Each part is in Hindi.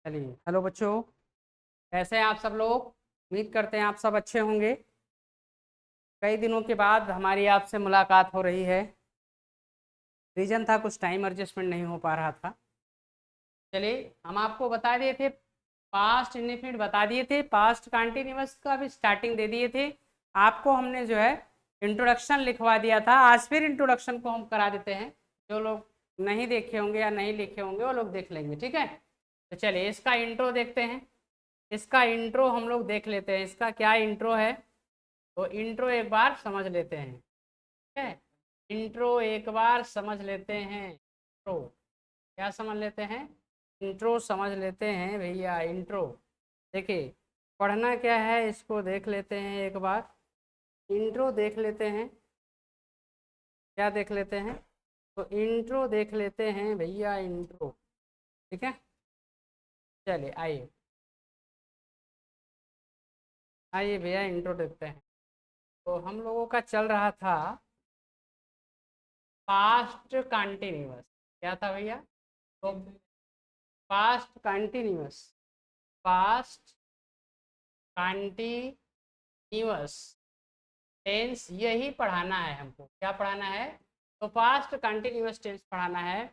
चलिए, हेलो बच्चों। कैसे हैं आप सब लोग? उम्मीद करते हैं आप सब अच्छे होंगे। कई दिनों के बाद हमारी आपसे मुलाकात हो रही है। रीज़न था कुछ टाइम एडजस्टमेंट नहीं हो पा रहा था। चलिए, हम आपको बता दिए थे, पास्ट इंडेफिनिट बता दिए थे, पास्ट कंटिन्यूअस का भी स्टार्टिंग दे दिए थे। आपको हमने जो है इंट्रोडक्शन लिखवा दिया था। आज फिर इंट्रोडक्शन को हम करा देते हैं। जो लोग नहीं देखे होंगे या नहीं लिखे होंगे वो लोग देख लेंगे, ठीक है। तो चलिए इसका इंट्रो देखते हैं। इसका इंट्रो हम लोग देख लेते हैं, इसका क्या इंट्रो है। तो इंट्रो एक बार समझ लेते हैं, ठीक है। इंट्रो एक बार समझ लेते हैं। इंट्रो क्या समझ लेते हैं? इंट्रो समझ लेते हैं भैया। इंट्रो देखिए, पढ़ना क्या है इसको देख लेते हैं एक बार। इंट्रो देख लेते हैं। क्या देख लेते हैं? तो इंट्रो देख लेते हैं भैया, इंट्रो। ठीक है, चलिए आइए आइए भैया इंट्रो देखते हैं। तो हम लोगों का चल रहा था पास्ट कंटिन्यूअस। क्या था भैया? तो past continuous, past continuous tense यही पढ़ाना है हमको। क्या पढ़ाना है? तो पास्ट कंटिन्यूअस टेंस पढ़ाना है।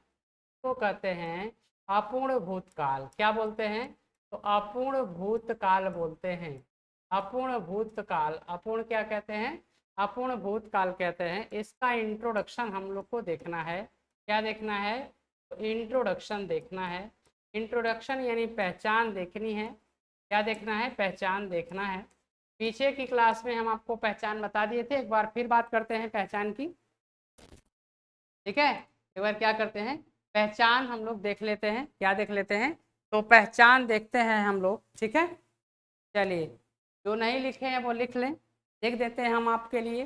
तो कहते हैं अपूर्ण भूतकाल। क्या बोलते हैं? तो अपूर्ण भूतकाल बोलते हैं। अपूर्ण भूतकाल, अपूर्ण क्या कहते हैं? अपूर्ण भूतकाल कहते हैं। इसका इंट्रोडक्शन हम लोग को देखना है। क्या देखना है? तो इंट्रोडक्शन देखना है। इंट्रोडक्शन यानी पहचान देखनी है। क्या देखना है? पहचान देखना है। पीछे की क्लास में हम आपको पहचान बता दिए थे, एक बार फिर बात करते हैं पहचान की। ठीक है, एक बार क्या करते हैं, पहचान हम लोग देख लेते हैं। क्या देख लेते हैं? तो पहचान देखते हैं हम लोग, ठीक है। चलिए, जो नहीं लिखे हैं वो लिख लें, लिख देते हैं हम आपके लिए।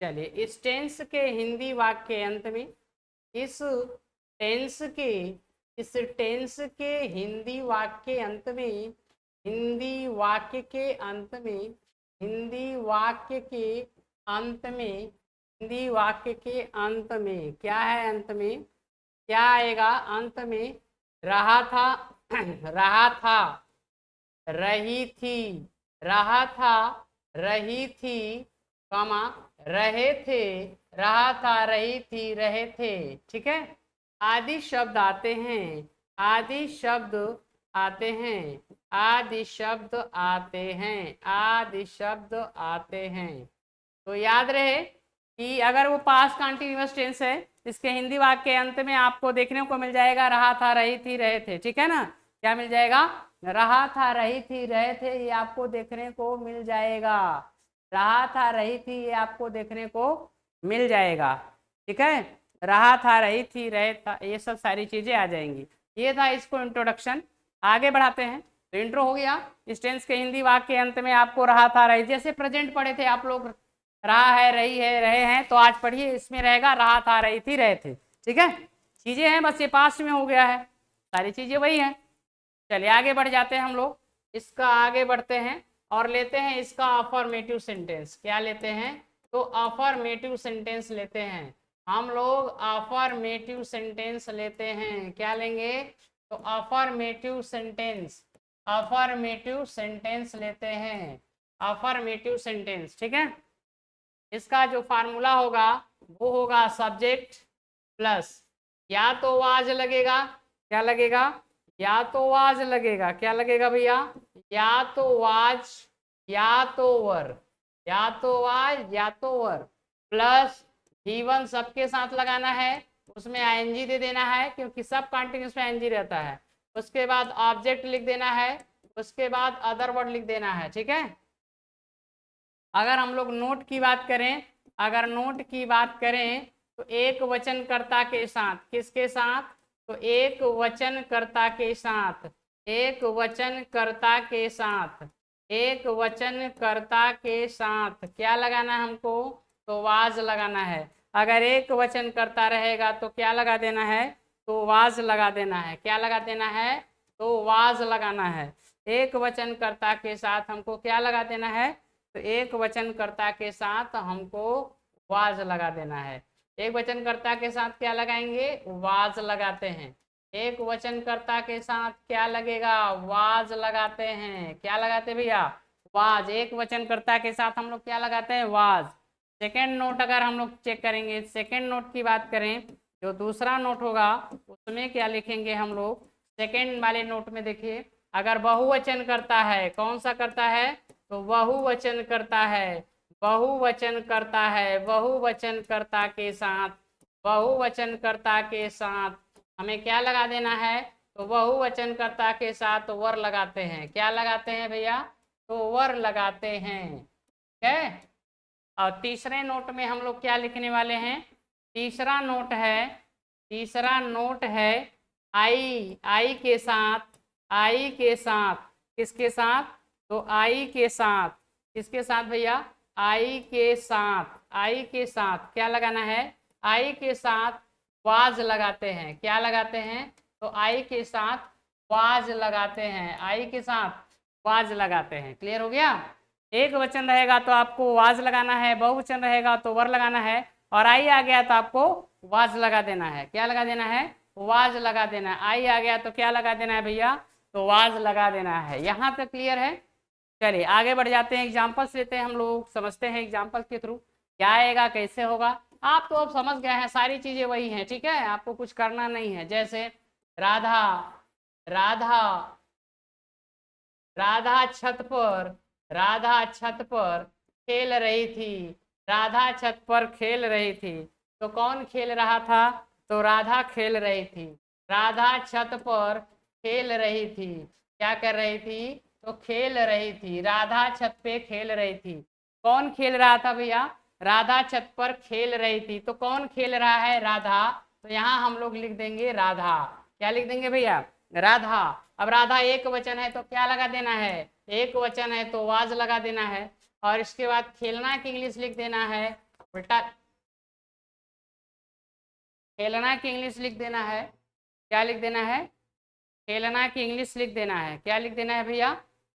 चलिए, इस टेंस के हिंदी वाक्य के अंत में, इस टेंस के इस टेंस के हिंदी वाक्य के अंत में, हिंदी वाक्य के अंत में, हिंदी वाक्य के अंत में, हिंदी वाक्य के अंत में क्या है? अंत में क्या आएगा? अंत में रहा था रहा था, रही थी, रहा था, रही थी, कमा, रहे थे, रहा था, रही थी, रहे थे। ठीक है, आदि शब्द आते हैं, आदि शब्द आते हैं, आदि शब्द आते हैं, आदि शब्द आते हैं। तो याद रहे कि अगर वो पास्ट कंटिन्यूअस टेंस है, इसके हिंदी वाक्य के अंत में आपको देखने को मिल जाएगा रहा था, रही थी, रहे थे। ठीक है ना? क्या मिल जाएगा? रहा था, रही थी, रहे थे, ये आपको देखने को मिल जाएगा। रहा था, रही थी, ये आपको देखने को मिल जाएगा। ठीक है, रहा था, रही थी, रहे था, ये सब सारी चीजें आ जाएंगी। ये था इसको इंट्रोडक्शन। आगे बढ़ाते हैं। तो इंट्रो हो गया। इस टेंस के हिंदी वाक्य के अंत में आपको रहा था, रही, जैसे प्रेजेंट पढ़े थे आप लोग, रहा है, रही है, रहे हैं, तो आज पढ़िए इसमें रहेगा रहा था, रही थी, रहे थे। ठीक है, चीजें हैं, बस ये पास्ट में हो गया है, सारी चीजें वही हैं। चलिए आगे बढ़ जाते हैं हम लोग। इसका आगे बढ़ते हैं और लेते हैं इसका अफर्मेटिव सेंटेंस। क्या लेते हैं? तो अफर्मेटिव सेंटेंस लेते हैं हम लोग। अफर्मेटिव सेंटेंस लेते हैं। क्या लेंगे? तो अफर्मेटिव सेंटेंस, अफर्मेटिव सेंटेंस लेते हैं। अफर्मेटिव सेंटेंस, ठीक है। इसका जो फार्मूला होगा वो होगा सब्जेक्ट प्लस, या तो वाज लगेगा। क्या लगेगा? या तो वाज लगेगा। क्या लगेगा भैया? या तो वाज, या तो वर, या तो वाज या तो वर, प्लस V1 सबके साथ लगाना है, उसमें आईएनजी दे देना है क्योंकि सब कंटिन्यूस में आईएनजी रहता है। उसके बाद ऑब्जेक्ट लिख देना है, उसके बाद अदर वर्ड लिख देना है। ठीक है, अगर हम लोग नोट की बात करें, अगर नोट की बात करें तो एक वचनकर्ता के साथ, किसके साथ? तो एक वचनकर्ता के साथ, एक वचनकर्ता के साथ, एक वचनकर्ता के साथ क्या लगाना है हमको? तो वाज लगाना है। अगर एक वचनकर्ता रहेगा तो क्या लगा देना है? तो वाज लगा देना है। क्या लगा देना है? तो वाज लगाना है। एक वचनकर्ता के साथ हमको क्या लगा देना है? तो एक वचनकर्ता के साथ हमको वाज लगा देना है। एक वचनकर्ता के साथ क्या लगाएंगे? वाज लगाते हैं। एक वचनकर्ता के साथ क्या लगेगा, वाज लगाते हैं। क्या लगाते भैया, वाज। एक वचनकर्ता के साथ हम लोग क्या लगाते हैं, वाज। सेकेंड नोट अगर हम लोग चेक करेंगे, सेकेंड नोट की बात करें, जो दूसरा नोट होगा उसमें क्या लिखेंगे हम लोग, सेकेंड वाले नोट में देखिए, अगर बहुवचन करता है, कौन सा करता है, तो बहुवचन करता है, बहुवचन करता है, बहुवचन कर्ता के साथ, बहुवचन कर्ता के साथ हमें क्या लगा देना है, तो बहुवचन कर्ता के साथ वर लगाते हैं। क्या लगाते हैं भैया, तो वर लगाते हैं। ठीक है। और तीसरे नोट में हम लोग क्या लिखने वाले हैं, तीसरा नोट है, तीसरा नोट है आई के साथ, आई के साथ, किसके साथ, तो आई के साथ, किसके साथ भैया, आई के साथ, आई के साथ क्या लगाना है, आई के साथ वाज लगाते हैं। क्या लगाते हैं, तो आई के साथ वाज लगाते हैं, आई के साथ वाज लगाते हैं। क्लियर हो गया। एक वचन रहेगा तो आपको वाज लगाना है, बहुवचन रहेगा तो वर लगाना है, और आई आ गया तो आपको वाज लगा देना है। क्या लगा देना है, वाज लगा देना है। आई आ गया तो क्या लगा देना है भैया, तो वाज लगा देना है। यहाँ तक क्लियर है। चलिए आगे बढ़ जाते हैं, एग्जाम्पल्स लेते हैं हम लोग, समझते हैं एग्जाम्पल के थ्रू क्या आएगा, कैसे होगा। आप तो अब समझ गए हैं, सारी चीजें वही हैं। ठीक है, आपको कुछ करना नहीं है। जैसे राधा, राधा, राधा छत पर, राधा छत पर खेल रही थी, राधा छत पर खेल रही थी। तो कौन खेल रहा था, तो राधा खेल रही थी। राधा छत पर खेल रही थी, क्या कर रही थी, तो खेल रही थी। राधा छत पे खेल रही थी। कौन खेल रहा था भैया, राधा छत पर खेल रही थी। तो कौन खेल रहा है, राधा। तो यहाँ हम लोग लिख देंगे राधा। क्या लिख देंगे भैया, राधा। अब राधा एक वचन है तो क्या लगा देना है, एक वचन है तो वाज लगा देना है। और इसके बाद खेलना की इंग्लिश लिख देना है, उल्टा खेलना की इंग्लिश लिख देना है। क्या लिख देना है, खेलना की इंग्लिश लिख देना है। क्या लिख देना है भैया,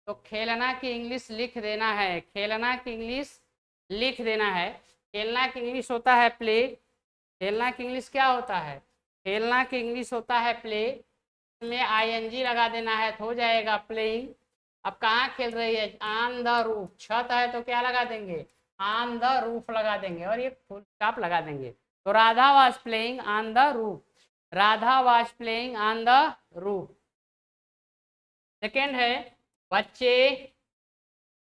तो खेलना की इंग्लिश लिख देना है, खेलना की इंग्लिश लिख देना है। खेलना की इंग्लिश होता है प्ले। खेलना की इंग्लिश क्या होता है, खेलना की इंग्लिश होता है प्ले। में आईएनजी लगा देना है तो हो जाएगा प्लेइंग। अब कहाँ खेल रही है, ऑन द रूफ। छत है तो क्या लगा देंगे, ऑन द रूफ लगा देंगे, और ये फुल स्टॉप लगा देंगे। तो Radha was playing on the roof, Radha was playing on the roof. Second है बच्चे,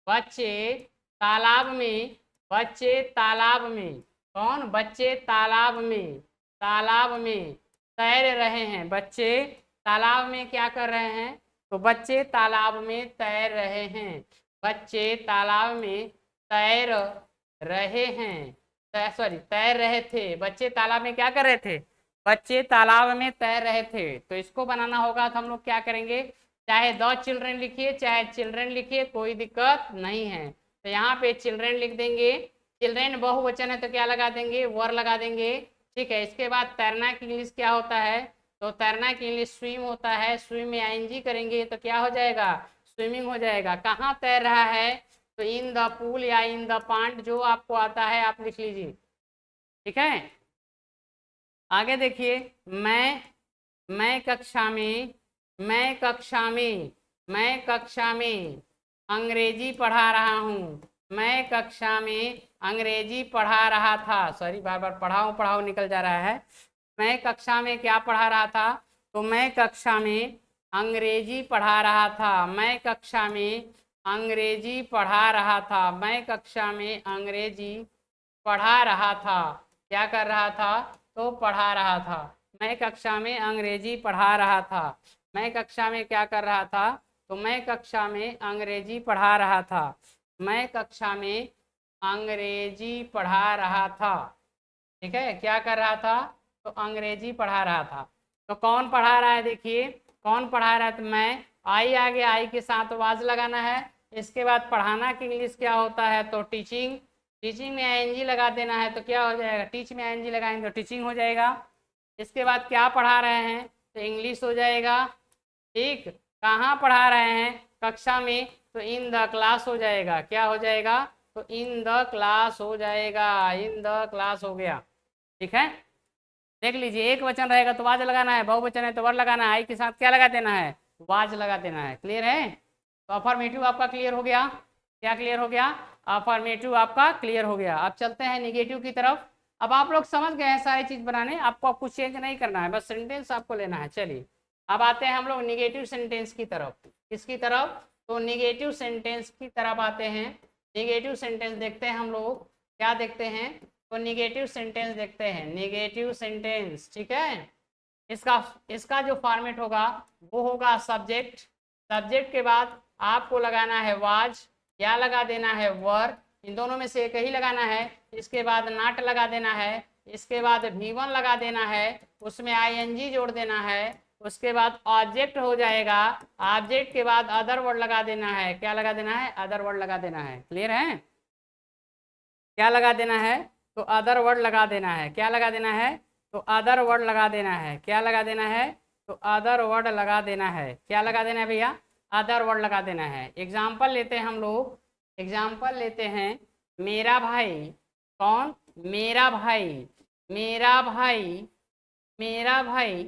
बच्चे तालाब में, बच्चे तालाब में, कौन, बच्चे तालाब में, तालाब में तैर रहे हैं। बच्चे तालाब में क्या कर रहे हैं, तो बच्चे तालाब में तैर रहे हैं, बच्चे तालाब में तैर रहे हैं, सॉरी तैर रहे थे। बच्चे तालाब में क्या कर रहे थे, बच्चे तालाब में तैर रहे थे। तो इसको बनाना होगा तो हम लोग क्या करेंगे, चाहे द चिल्ड्रेन लिखिए चाहे चिल्ड्रेन लिखिए, कोई दिक्कत नहीं है। तो यहाँ पे चिल्ड्रेन लिख देंगे। चिल्ड्रेन बहुवचन है तो क्या लगा देंगे, वर लगा देंगे। ठीक है। इसके बाद तैरना की इंग्लिश क्या होता है, तो तैरना की इंग्लिश स्विम होता है। स्विम में आईएनजी करेंगे तो क्या हो जाएगा, स्विमिंग हो जाएगा। कहाँ तैर रहा है, तो इन द पूल या इन द पांड, जो आपको आता है आप लिख लीजिए। ठीक है। आगे देखिए, मैं कक्षा में, मैं कक्षा में, मैं कक्षा में अंग्रेजी पढ़ा रहा हूँ। मैं कक्षा में अंग्रेजी पढ़ा रहा था, सॉरी बार बार पढ़ाऊँ पढ़ाऊँ निकल जा रहा है। मैं कक्षा में क्या पढ़ा रहा था, तो मैं कक्षा में अंग्रेजी पढ़ा रहा था। मैं कक्षा में अंग्रेजी पढ़ा रहा था, मैं कक्षा में अंग्रेजी पढ़ा रहा था। क्या कर रहा था, तो पढ़ा रहा था। मैं कक्षा में अंग्रेजी पढ़ा रहा था। मैं कक्षा में क्या कर रहा था, तो मैं कक्षा में अंग्रेजी पढ़ा रहा था। मैं कक्षा में अंग्रेजी पढ़ा रहा था। ठीक है। क्या कर रहा था, तो अंग्रेजी पढ़ा रहा था। तो कौन पढ़ा रहा है, देखिए कौन पढ़ा रहा है, तो मैं, आई आ गया, आई के साथ वाज लगाना है। इसके बाद पढ़ाना की इंग्लिश क्या होता है, तो टीचिंग। टीचिंग में आईएनजी लगा देना है तो क्या हो जाएगा, टीच में आईएनजी लगाएंगे तो टीचिंग हो जाएगा। इसके बाद क्या पढ़ा रहे हैं, तो इंग्लिश हो जाएगा। ठीक। कहाँ पढ़ा रहे हैं, कक्षा में, तो इन द क्लास हो जाएगा। क्या हो जाएगा, तो इन द क्लास हो जाएगा, इन द क्लास हो गया। ठीक है। देख लीजिए, एक वचन रहेगा तो वाज लगाना है, बहुवचन है तो वर लगाना है, आई के साथ क्या लगा देना है, वाज लगा देना है। क्लियर है? तो अफर्मेटिव आपका क्लियर हो गया। क्या क्लियर हो गया? अफर्मेटिव आपका क्लियर हो गया। अब चलते हैं निगेटिव की तरफ। अब आप लोग समझ गए हैं सारी चीज बनाने, आपको अब कुछ चेंज नहीं करना है, बस सेंटेंस आपको लेना है। चलिए अब आते हैं हम लोग निगेटिव सेंटेंस की तरफ। किसकी तरफ? तो निगेटिव सेंटेंस की तरफ आते हैं। निगेटिव सेंटेंस देखते हैं हम लोग, क्या देखते हैं, तो निगेटिव सेंटेंस देखते हैं। निगेटिव सेंटेंस, ठीक है, इसका इसका जो फॉर्मेट होगा वो होगा सब्जेक्ट। सब्जेक्ट के बाद आपको लगाना है वाज, या लगा देना है वर, इन दोनों में से एक ही लगाना है। इसके बाद नाट लगा देना है, इसके बाद V1 लगा देना है, उसमें ING जोड़ देना है, उसके बाद ऑब्जेक्ट हो जाएगा। ऑब्जेक्ट के बाद अदर वर्ड लगा देना है। क्या लगा देना है? अदर वर्ड लगा देना है। क्लियर है? क्या लगा देना है? तो अदर वर्ड लगा देना है। क्या लगा देना है? तो अदर वर्ड लगा देना है। क्या लगा देना है? तो अदर वर्ड लगा देना है। क्या लगा देना है भैया? अदर वर्ड लगा देना है। एग्जाम्पल लेते हैं हम लोग, एग्जाम्पल लेते हैं। मेरा भाई, कौन? मेरा भाई, मेरा भाई, मेरा भाई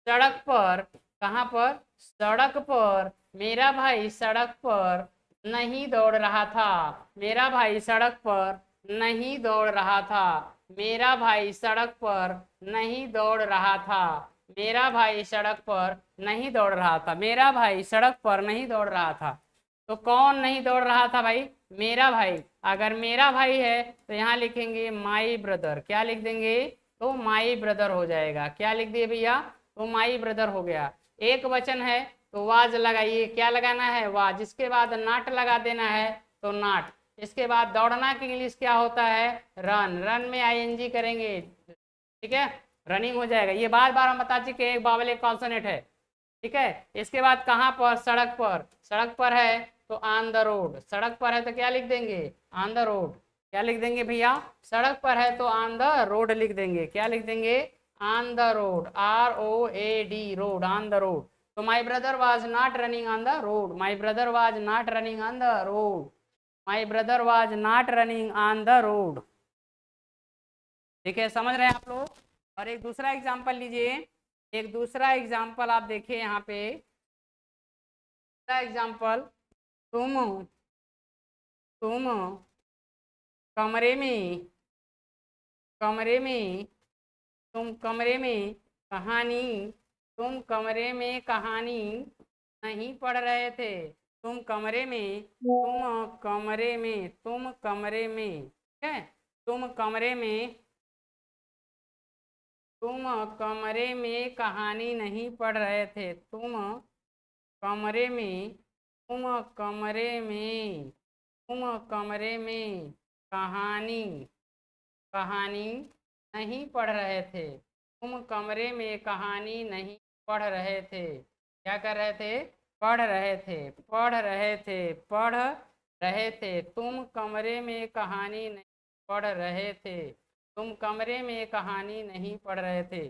सड़क पर, कहाँ पर? सड़क पर, मेरा भाई सड़क पर नहीं दौड़ रहा था। मेरा भाई सड़क पर नहीं दौड़ रहा था। मेरा भाई सड़क पर नहीं दौड़ रहा था। मेरा भाई सड़क पर नहीं दौड़ रहा था। मेरा भाई सड़क पर नहीं दौड़ रहा था। तो कौन नहीं दौड़ रहा था भाई? मेरा भाई। अगर मेरा भाई है तो यहाँ लिखेंगे माई ब्रदर। क्या लिख देंगे? तो माई ब्रदर हो जाएगा। क्या लिख दिए भैया? तो माई ब्रदर हो गया। एक वचन है तो वाज लगाइए। क्या लगाना है? वाज। इसके बाद नाट लगा देना है तो नाट। इसके बाद दौड़ना की इंग्लिश क्या होता है? रन। रन में ING करेंगे, ठीक है, रनिंग हो जाएगा। ये बार बार हम बता चुके एक बावल एक कॉन्सोनेंट है, ठीक है। इसके बाद कहाँ पर? सड़क पर। सड़क पर है तो ऑन द रोड। सड़क पर है तो क्या लिख देंगे? On the road. क्या लिख देंगे भैया? सड़क पर है तो ऑन द रोड लिख देंगे। क्या लिख देंगे? On the road, ROAD, road, on the road. तो my brother was not running on the road. My brother was not running on the road. My brother was not running on the road. ठीक है, समझ रहे हैं आप लोग? और एक दूसरा एग्जाम्पल लीजिए। एक दूसरा एग्जाम्पल आप देखिए यहाँ पे। दूसरा एग्जाम्पल, तुम तुम कमरे में, कमरे में, तुम कमरे में कहानी, तुम कमरे में कहानी नहीं पढ़ रहे थे। तुम कमरे में, तुम कमरे में, तुम कमरे में, ठीक है, तुम कमरे में, तुम कमरे में कहानी नहीं पढ़ रहे थे। तुम कमरे में, तुम कमरे में, तुम कमरे में कहानी, कहानी नहीं पढ़ रहे थे। तुम कमरे में कहानी नहीं पढ़ रहे थे। क्या कर रहे थे? पढ़ रहे थे, पढ़ रहे थे, पढ़ रहे थे। तुम कमरे में कहानी नहीं पढ़ रहे थे। तुम कमरे में कहानी नहीं पढ़ रहे थे।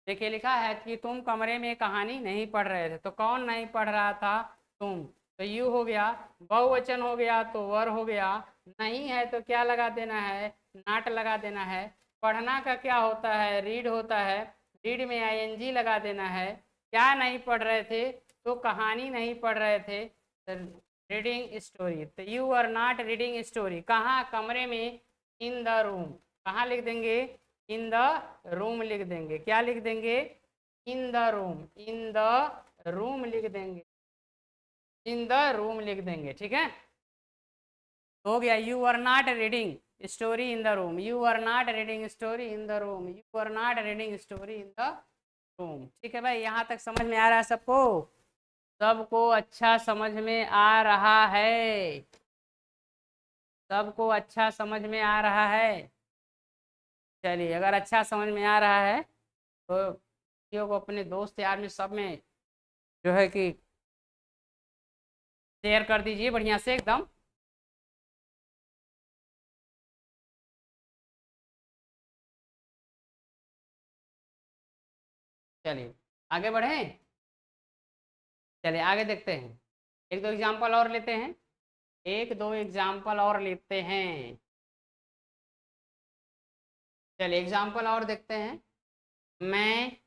देखिए लिखा है कि तुम कमरे में कहानी नहीं पढ़ रहे थे, तो कौन नहीं पढ़ रहा था? तुम। तो यू हो गया। बहुवचन हो गया तो वर हो गया। नहीं है तो क्या लगा देना है? नाट लगा देना है। पढ़ना का क्या होता है? रीड होता है। रीड में ING लगा देना है। क्या नहीं पढ़ रहे थे? तो कहानी नहीं पढ़ रहे थे, रीडिंग स्टोरी। तो you are not reading story. कहाँ? कमरे में, इन द रूम। कहाँ लिख देंगे? इन द रूम लिख देंगे। क्या लिख देंगे? इन the room, in the room लिख देंगे, इन द रूम लिख देंगे, ठीक है। हो गया। You are not reading story in the room. You are not reading story in the room. You are not reading story in the room. ठीक है भाई, यहाँ तक समझ में आ रहा है सबको? सबको अच्छा समझ में आ रहा है? सबको अच्छा समझ में आ रहा है? चलिए, अगर अच्छा समझ में आ रहा है तो वीडियो को अपने दोस्त यार में सब में जो है कि शेयर कर दीजिए बढ़िया से एकदम। चलिए आगे बढ़ें। चलिए आगे देखते हैं। एक दो एग्जाम्पल और लेते हैं, एक दो एग्जाम्पल और लेते हैं। चलिए एग्जाम्पल और देखते हैं। मैं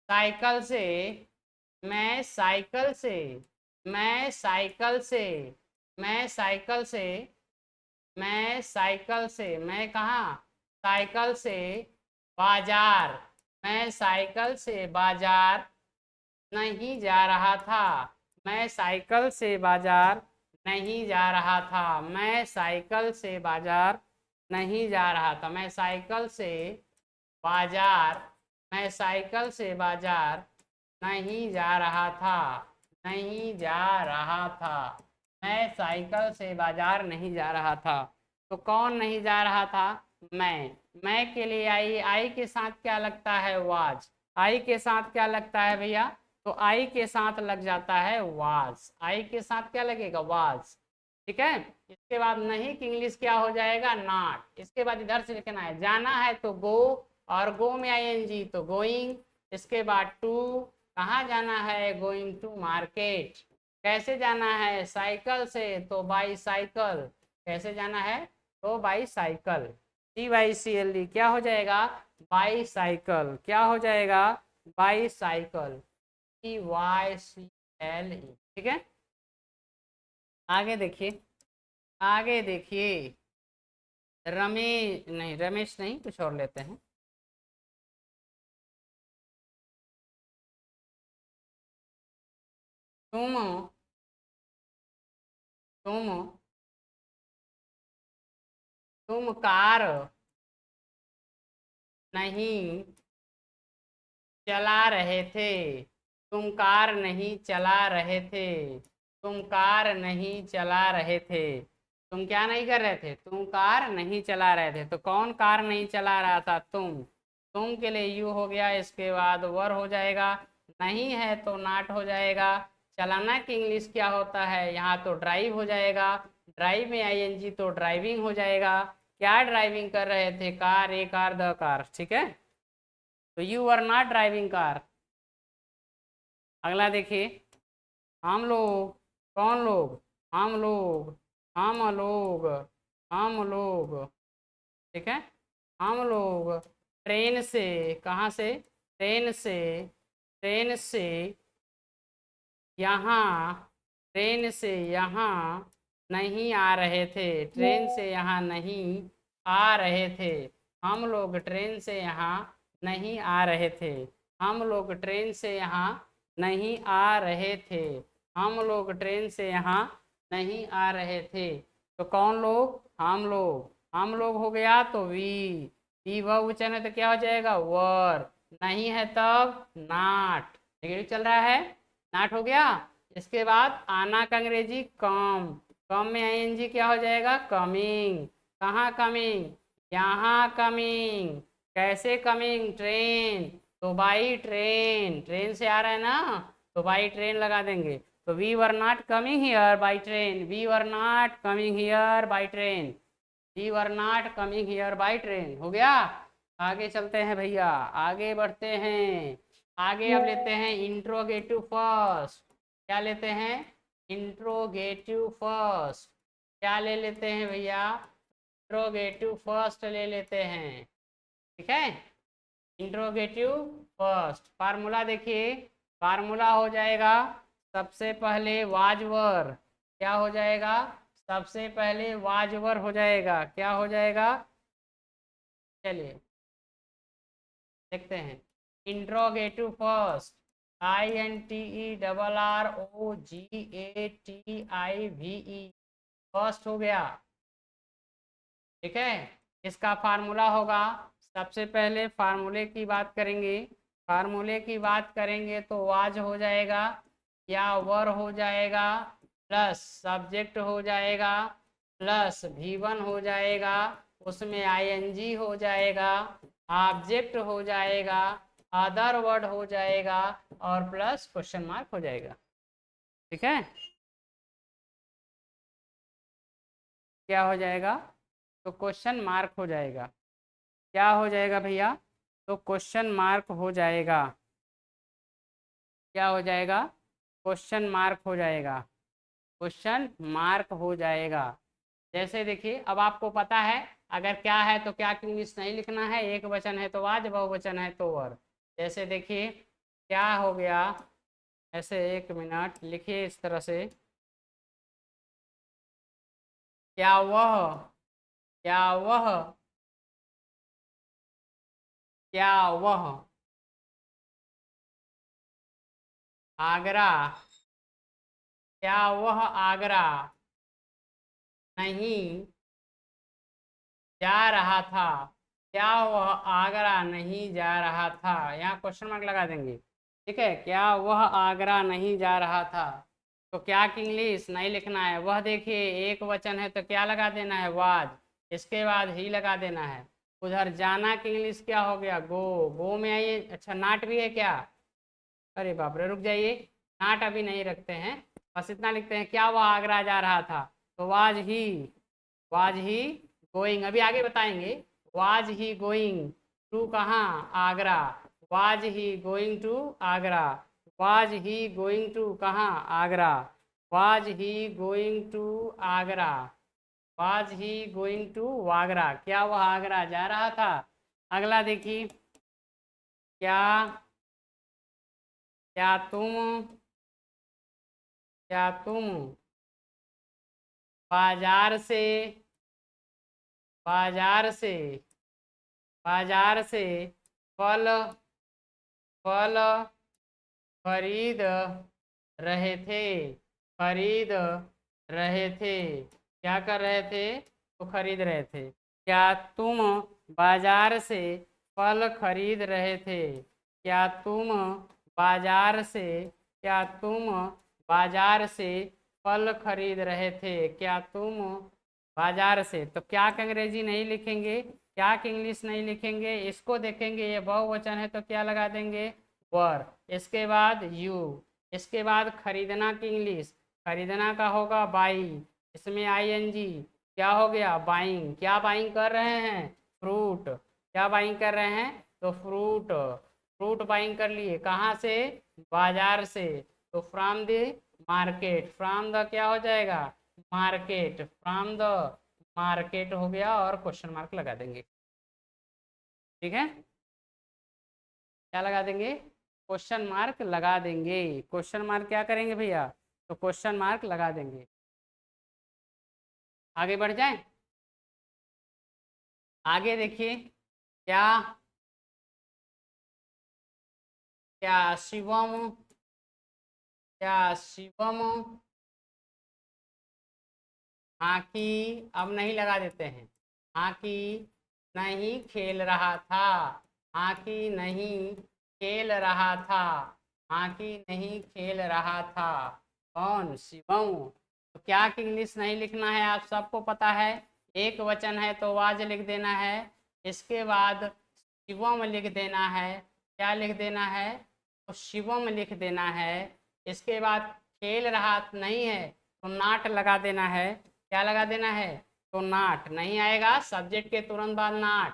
साइकिल से, मैं साइकिल से, मैं साइकिल से, मैं साइकिल से, मैं साइकिल से, मैं कहाँ, साइकिल से बाजार, मैं साइकिल से बाजार नहीं जा रहा था, मैं साइकिल से बाजार नहीं जा रहा था, मैं साइकिल से बाजार नहीं जा रहा था, मैं साइकिल से बाजार, मैं साइकिल से बाजार नहीं जा रहा था, नहीं जा रहा था, मैं साइकिल से बाजार नहीं जा रहा था। तो कौन नहीं जा रहा था, मैं के लिए आई के साथ क्या लगता है, वाज, आई के साथ क्या लगता है भैया, तो आई के साथ लग जाता है वाज, आई के साथ क्या लगेगा, वाज। ठीक है, इसके बाद नहीं कि इंग्लिश क्या हो जाएगा, नॉट। इसके बाद इधर से लिखना है, जाना है तो गो, और गो में आईएनजी तो गोइंग। इसके बाद टू, कहाँ जाना है, गोइंग टू मार्केट। कैसे जाना है, साइकिल से तो बाई साइकिल, कैसे जाना है, तो बाई साइकिल, CYCLE क्या हो जाएगा, बाई साइकिल, क्या हो जाएगा, बाई साइकिल, CYCLE। ठीक है, आगे देखिए, आगे देखिए, रमेश नहीं, रमेश नहीं, कुछ और लेते हैं। तुम तुम तुम कार नहीं चला रहे थे, तुम कार नहीं चला रहे थे, तुम कार नहीं चला रहे थे, तुम क्या नहीं कर रहे थे, तुम कार नहीं चला रहे थे। तो कौन कार नहीं चला रहा था, तुम के लिए यू हो गया। इसके बाद वर हो जाएगा, नहीं है तो नाट हो जाएगा। चलाना की इंग्लिश क्या होता है, यहाँ तो ड्राइव हो जाएगा, ड्राइव में आईएनजी तो ड्राइविंग हो जाएगा। क्या ड्राइविंग कर रहे थे, car, a car, the car. ठीक है, तो you are not driving car. अगला देखिए, हम लोग, कौन लोग, हम लोग, हम लोग, हम लोग। ठीक है, हम लोग ट्रेन से, कहाँ से, ट्रेन से, ट्रेन से यहाँ, ट्रेन से यहाँ नहीं आ रहे थे, ट्रेन से यहाँ नहीं आ रहे थे, हम लोग ट्रेन से यहाँ नहीं आ रहे थे, हम लोग ट्रेन से यहाँ नहीं आ रहे थे, हम लोग ट्रेन से यहाँ नहीं आ रहे थे। तो कौन लोग, हम लोग हो गया तो वी बहुवचन है तो क्या हो जाएगा, वर, नहीं है तब नाट। नेगेटिव चल रहा है, नाट हो गया। इसके बाद आना का अंग्रेजी कम, कम में आईएनजी क्या हो जाएगा, कमिंग, कहाँ कमिंग, यहाँ कमिंग। कैसे कमिंग, ट्रेन, तो बाई ट्रेन, ट्रेन से आ रहा है ना, तो बाई ट्रेन लगा देंगे। तो we were not coming here by train, we were not coming here by train, we were not coming here by train. हो गया, आगे चलते हैं भैया, आगे बढ़ते हैं। आगे अब लेते हैं इंट्रोगेटिव फर्स्ट। क्या लेते हैं, इंट्रोगेटिव फर्स्ट। क्या ले लेते हैं भैया, इंट्रोगेटिव फर्स्ट ले लेते हैं। ठीक है, इंट्रोगेटिव फर्स्ट। फार्मूला देखिए, फार्मूला हो जाएगा सबसे पहले वाजवर, क्या हो जाएगा, सबसे पहले वाजवर हो जाएगा, क्या हो जाएगा, चलिए देखते हैं। इंट्रोगेटिव फर्स्ट, INTERROGATIVE, फर्स्ट हो गया। ठीक है, इसका फार्मूला होगा, सबसे पहले फार्मूले की बात करेंगे, फार्मूले की बात करेंगे तो वाज हो जाएगा या वर हो जाएगा, प्लस सब्जेक्ट हो जाएगा, प्लस V1 हो जाएगा, उसमें ING हो जाएगा, ऑब्जेक्ट हो जाएगा, अदर वर्ड हो जाएगा, और प्लस क्वेश्चन मार्क हो जाएगा। ठीक है, क्या हो जाएगा, तो क्वेश्चन मार्क हो जाएगा। क्या हो जाएगा भैया, तो क्वेश्चन मार्क हो जाएगा। क्या हो जाएगा, क्वेश्चन मार्क हो जाएगा, क्वेश्चन मार्क हो जाएगा। जैसे देखिए, अब आपको पता है अगर क्या है तो क्या की इंग्लिश नहीं लिखना है, एक वचन है तो आज, बहुवचन है तो वर। जैसे देखिए क्या हो गया, ऐसे 1 मिनट लिखिए इस तरह से, क्या वह, क्या वह, क्या वह आगरा, क्या वह आगरा नहीं जा रहा था, क्या वह आगरा नहीं जा रहा था, यहाँ क्वेश्चन मार्क लगा देंगे। ठीक है, क्या वह आगरा नहीं जा रहा था, तो क्या की इंग्लिश नहीं लिखना है। वह देखिए एक वचन है तो क्या लगा देना है, वाज, इसके बाद ही लगा देना है। उधर जाना की इंग्लिश क्या हो गया, गो, गो में आइए। अच्छा नाट भी है क्या, अरे बाप रे रुक जाइए, नाट अभी नहीं रखते हैं, बस इतना लिखते हैं, क्या वह आगरा जा रहा था, तो वाज ही गोइंग, अभी आगे बताएंगे। वाज ही गोइंग टू कहाँ, Agra, was he going to Agra, was he going to कहाँ, Agra, was he going to Agra, was he going to Agra, क्या वह आगरा जा रहा था। अगला देखिए, क्या, क्या तुम, क्या तुम बाजार से, बाजार से, बाजार से फल, फल खरीद रहे थे, खरीद रहे थे, क्या कर रहे थे, तो खरीद रहे थे। क्या तुम बाजार से फल खरीद रहे थे, क्या तुम बाजार से, क्या तुम बाजार से फल खरीद रहे थे, क्या तुम बाजार से, तो क्या का अंग्रेजी नहीं लिखेंगे, क्या की इंग्लिश नहीं लिखेंगे, इसको देखेंगे, ये बहुवचन है तो क्या लगा देंगे, वर, इसके बाद यू, इसके बाद खरीदना की इंग्लिश, खरीदना का होगा बाई, इसमें आईएनजी, क्या हो गया, बाइंग, क्या बाइंग कर रहे हैं, फ्रूट, क्या बाइंग कर रहे हैं, तो फ्रूट, फ्रूट बाइंग कर लिए, कहाँ से, बाजार से, तो from the market, from the क्या हो जाएगा, मार्केट, फ्रॉम द मार्केट हो गया, और क्वेश्चन मार्क लगा देंगे। ठीक है, क्या लगा देंगे, क्वेश्चन मार्क लगा देंगे, क्वेश्चन मार्क क्या करेंगे भैया, तो क्वेश्चन मार्क लगा देंगे। आगे बढ़ जाए, आगे देखिए, क्या, क्या शिवम, क्या शिवम हॉकी, अब नहीं लगा देते हैं, हॉकी नहीं खेल रहा था, हॉकी नहीं खेल रहा था, हॉकी नहीं खेल रहा था, कौन, शिवम, तो क्या की इंग्लिश नहीं लिखना है, आप सबको पता है, एक वचन है तो वाज लिख देना है, इसके बाद शिवम लिख देना है, क्या लिख देना है, तो शिवम लिख देना है, इसके बाद खेल रहा नहीं है तो नाट लगा देना है, क्या लगा देना है, तो नाट, नहीं आएगा सब्जेक्ट के तुरंत बाद नाट,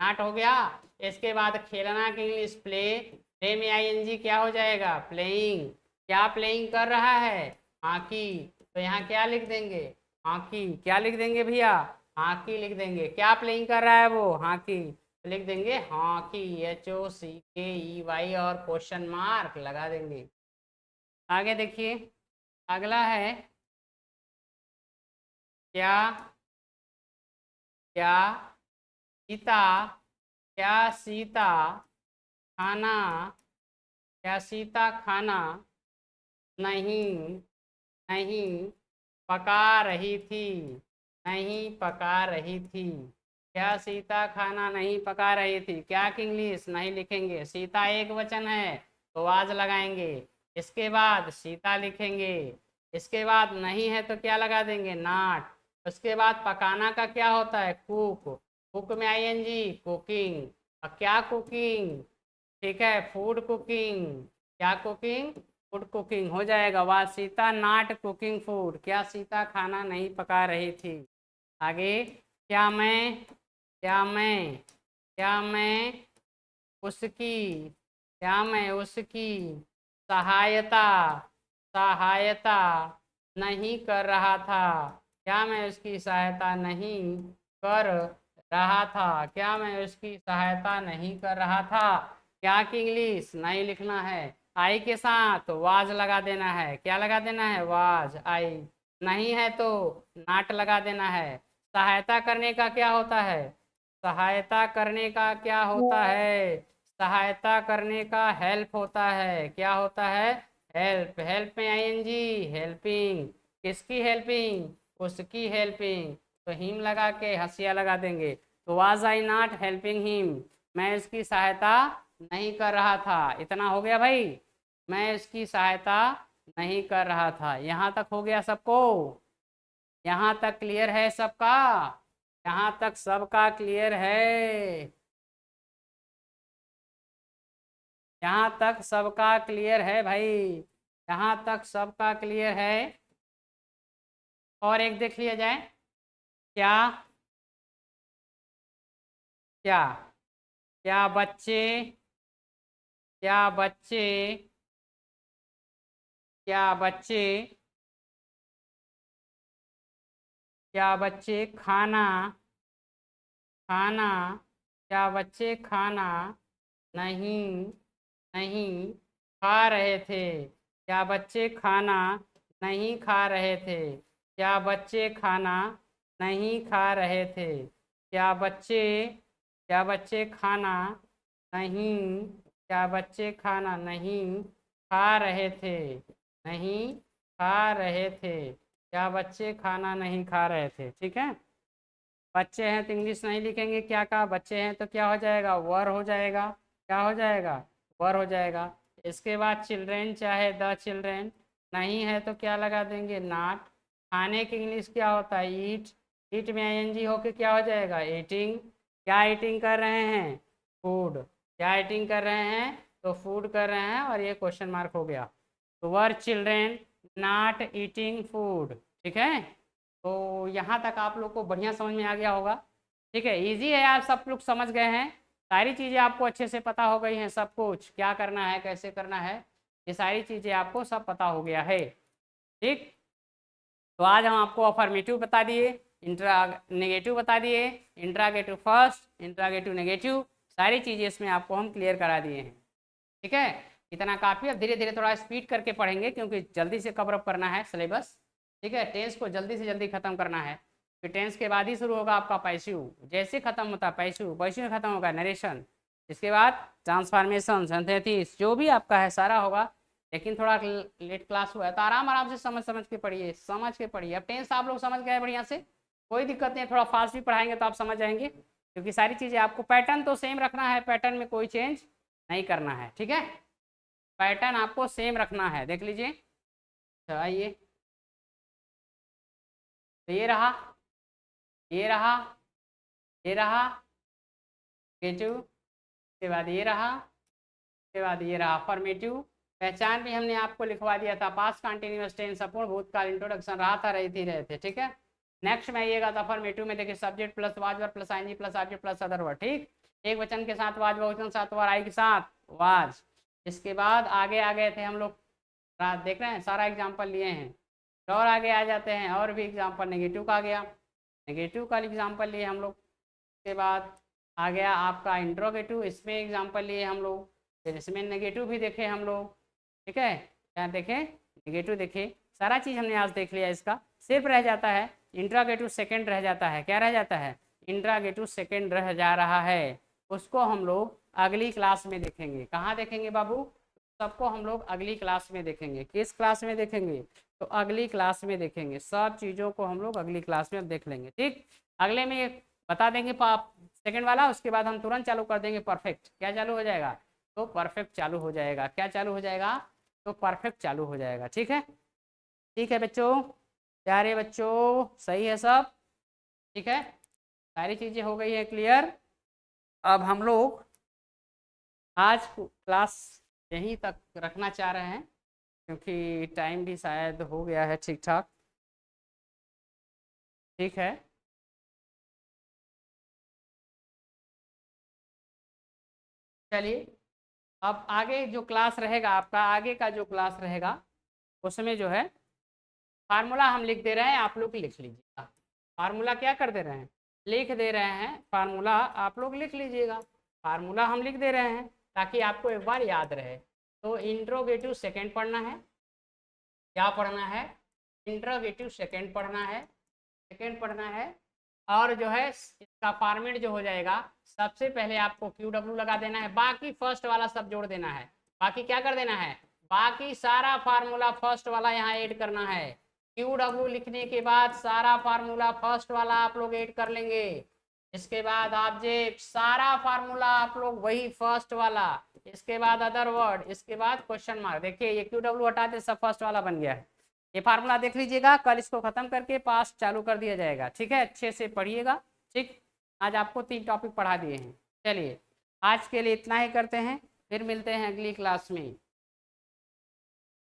नाट हो गया। इसके बाद खेलना की इंग्लिश प्ले, प्ले में आईएनजी क्या हो जाएगा, प्लेइंग, क्या प्लेइंग कर रहा है, हॉकी, तो यहाँ क्या लिख देंगे, हॉकी, क्या लिख देंगे भैया, हॉकी लिख देंगे, क्या प्लेइंग कर रहा है वो, हॉकी, तो लिख देंगे हॉकी, HOCKEY, और क्वेश्चन मार्क लगा देंगे। आगे देखिए, अगला है, क्या, क्या सीता, क्या सीता खाना, क्या सीता खाना नहीं, नहीं पका रही थी, नहीं पका रही थी, क्या सीता खाना नहीं पका रही थी, क्या की इंग्लिश नहीं लिखेंगे, सीता एक वचन है तो आज लगाएंगे, इसके बाद सीता लिखेंगे, इसके बाद नहीं है तो क्या लगा देंगे, नाट, उसके बाद पकाना का क्या होता है, कुक, कुक में आईएनजी, कुकिंग, और क्या कुकिंग, ठीक है, फूड कुकिंग, क्या कुकिंग, फूड कुकिंग हो जाएगा, वाह सीता नॉट कुकिंग फूड, क्या सीता खाना नहीं पका रही थी। आगे, क्या मैं, क्या मैं, क्या मैं उसकी, क्या मैं उसकी सहायता, सहायता नहीं कर रहा था, क्या मैं उसकी सहायता नहीं कर रहा था, क्या मैं उसकी सहायता नहीं कर रहा था। क्या की इंग्लिश नहीं लिखना है, आई के साथ वाज लगा देना है। क्या लगा देना है, वाज, आई। नहीं है तो नाट लगा देना है। सहायता करने का क्या होता है, सहायता करने का क्या होता है, सहायता करने का हेल्प होता है। क्या होता है, हेल्प। हेल्प में आईएनजी, हेल्पिंग। किसकी हेल्पिंग, उसकी हेल्पिंग। तो हिम लगा के हंसिया लगा देंगे। तो was I not helping him, मैं उसकी सहायता नहीं कर रहा था। इतना हो गया भाई, मैं उसकी सहायता नहीं कर रहा था। यहाँ तक हो गया सबको, यहाँ तक क्लियर है सबका, यहाँ तक सबका क्लियर है, यहाँ तक सबका क्लियर है भाई, यहाँ तक सबका क्लियर है। और एक देख लिया जाए, क्या क्या क्या बच्चे, क्या बच्चे, क्या बच्चे, क्या बच्चे खाना, खाना, क्या बच्चे खाना नहीं, नहीं खा रहे थे। क्या बच्चे खाना नहीं खा रहे थे, क्या बच्चे खाना नहीं खा रहे थे। क्या बच्चे, क्या बच्चे खाना नहीं, क्या बच्चे खाना नहीं खा रहे थे, नहीं खा रहे थे। क्या बच्चे खाना नहीं खा रहे थे, ठीक है। बच्चे हैं तो इंग्लिश नहीं लिखेंगे, क्या कहा, बच्चे हैं तो क्या हो जाएगा, वर हो जाएगा। क्या हो जाएगा, वर हो जाएगा। इसके बाद चिल्ड्रेन चाहे द चिल्ड्रेन, नहीं है तो क्या लगा देंगे, नॉट। खाने की इंग्लिश क्या होता है, ईट। ईट में आईएनजी होके क्या हो जाएगा, ईटिंग। क्या ईटिंग कर रहे हैं, फूड। क्या ईटिंग कर रहे हैं, तो फूड कर रहे हैं, और ये क्वेश्चन मार्क हो गया। तो वर चिल्ड्रेन नॉट ईटिंग फूड, ठीक है। तो यहाँ तक आप लोग को बढ़िया समझ में आ गया होगा, ठीक है। इजी है, आप सब लोग समझ गए हैं, सारी चीज़ें आपको अच्छे से पता हो गई हैं, सब कुछ क्या करना है कैसे करना है, ये सारी चीज़ें आपको सब पता हो गया है, ठीक। तो आज हम आपको अफर्मेटिव बता दिए, इंट्रा नेगेटिव बता दिए, इंट्रागेटिव फर्स्ट, इंट्रागेटिव नेगेटिव, सारी चीज़ें इसमें आपको हम क्लियर करा दिए हैं, ठीक है। इतना काफ़ी, अब धीरे धीरे थोड़ा स्पीड करके पढ़ेंगे क्योंकि जल्दी से कवर अप करना है सिलेबस, ठीक है। टेंस को जल्दी से जल्दी खत्म करना है, फिर टेंस के बाद ही शुरू होगा आपका पैसिव, जैसे खत्म होता है पैसिव, पैसिव में खत्म होगा नरेशन, इसके बाद ट्रांसफॉर्मेशन, सिंथेसिस, जो भी आपका है सारा होगा। लेकिन थोड़ा लेट क्लास हुआ है तो आराम आराम से समझ समझ के पढ़िए, समझ के पढ़िए। अब टेंस आप लोग समझ गए बढ़िया से, कोई दिक्कत नहीं है, थोड़ा फास्ट भी पढ़ाएंगे तो आप समझ जाएंगे, क्योंकि सारी चीज़ें आपको पैटर्न तो सेम रखना है, पैटर्न में कोई चेंज नहीं करना है, ठीक है। पैटर्न आपको सेम रखना है, देख लीजिए। तो आइए, तो ये रहा, ये रहा, ये रहा नेगेटिव, उसके बाद ये रहा, उसके बाद ये रहा अफर्मेटिव। पहचान भी हमने आपको लिखवा दिया था, पास्ट कंटिन्यूअस टेंस, अपूर्ण भूतकाल, इंट्रोडक्शन रहा था, रही थी, रहे थे, ठीक है। नेक्स्ट में आइएगा तो अफर्मेटिव में देखिए subject plus was verb plus ING plus object plus other word, ठीक। एक वचन के साथ वाज, बहुवचन के साथ वार, आई के साथ वाज। इसके बाद आगे आ गए थे हम लोग, देख रहे हैं सारा एग्जाम्पल लिए हैं। और आगे आ जाते हैं, और भी एग्जाम्पल, नेगेटिव का आ गया, नेगेटिव का एग्जाम्पल लिए हम लोग। उसके बाद आ गया आपका इंट्रोगेटिव, इसमें एग्जाम्पल लिए हम लोग, फिर इसमें नेगेटिव भी देखे हम लोग, ठीक है। क्या देखे, नेगेटिव देखे, सारा चीज़ हमने आज देख लिया। इसका सिर्फ रह जाता है इंट्रागेटिव सेकंड रह जाता है, क्या रह जाता है, इंट्रागेटिव सेकंड रह जा रहा है, उसको हम लोग अगली क्लास में देखेंगे। कहाँ देखेंगे बाबू, सबको हम लोग अगली क्लास में देखेंगे। किस क्लास में देखेंगे, तो अगली क्लास में देखेंगे, सब चीज़ों को हम लोग अगली क्लास में देख लेंगे, ठीक। अगले में बता देंगे सेकंड वाला, उसके बाद हम तुरंत चालू कर देंगे परफेक्ट। क्या चालू हो जाएगा, तो परफेक्ट चालू हो जाएगा। क्या चालू हो जाएगा, तो परफेक्ट चालू हो जाएगा, ठीक है। ठीक है बच्चों, प्यारे बच्चों, सही है सब, ठीक है। सारी चीज़ें हो गई है क्लियर। अब हम लोग आज क्लास यहीं तक रखना चाह रहे हैं, क्योंकि टाइम भी शायद हो गया है ठीक ठाक, ठीक है। चलिए, अब आगे जो क्लास रहेगा आपका, आगे का जो क्लास रहेगा उसमें जो है फार्मूला हम लिख दे रहे हैं, आप लोग लिख लीजिएगा। फार्मूला क्या कर दे रहे हैं, लिख दे रहे हैं फार्मूला, आप लोग लिख लीजिएगा। फार्मूला हम लिख दे रहे हैं ताकि आपको एक बार याद रहे। तो इंट्रोगेटिव सेकेंड पढ़ना है, क्या पढ़ना है, इंट्रोगेटिव सेकेंड पढ़ना है, सेकेंड पढ़ना है। और जो है इसका फॉर्मेट जो हो जाएगा, सबसे पहले आपको QW लगा देना है, बाकी फर्स्ट वाला सब जोड़ देना है। बाकी क्या कर देना है, बाकी सारा फार्मूला फर्स्ट वाला यहाँ ऐड करना है। QW लिखने के बाद सारा फार्मूला फर्स्ट वाला आप लोग ऐड कर लेंगे। इसके बाद ऑब्जेक्ट, सारा फार्मूला आप लोग वही फर्स्ट वाला, इसके बाद अदर वर्ड, इसके बाद क्वेश्चन मार्क। देखिए ये QW हटाते सब फर्स्ट वाला बन गया है। ये फार्मूला देख लीजिएगा, कल इसको खत्म करके पास्ट चालू कर दिया जाएगा। ठीक है, अच्छे से पढ़िएगा। ठीक, आज आपको 3 टॉपिक पढ़ा दिए हैं। चलिए आज के लिए इतना ही करते हैं, फिर मिलते हैं अगली क्लास में।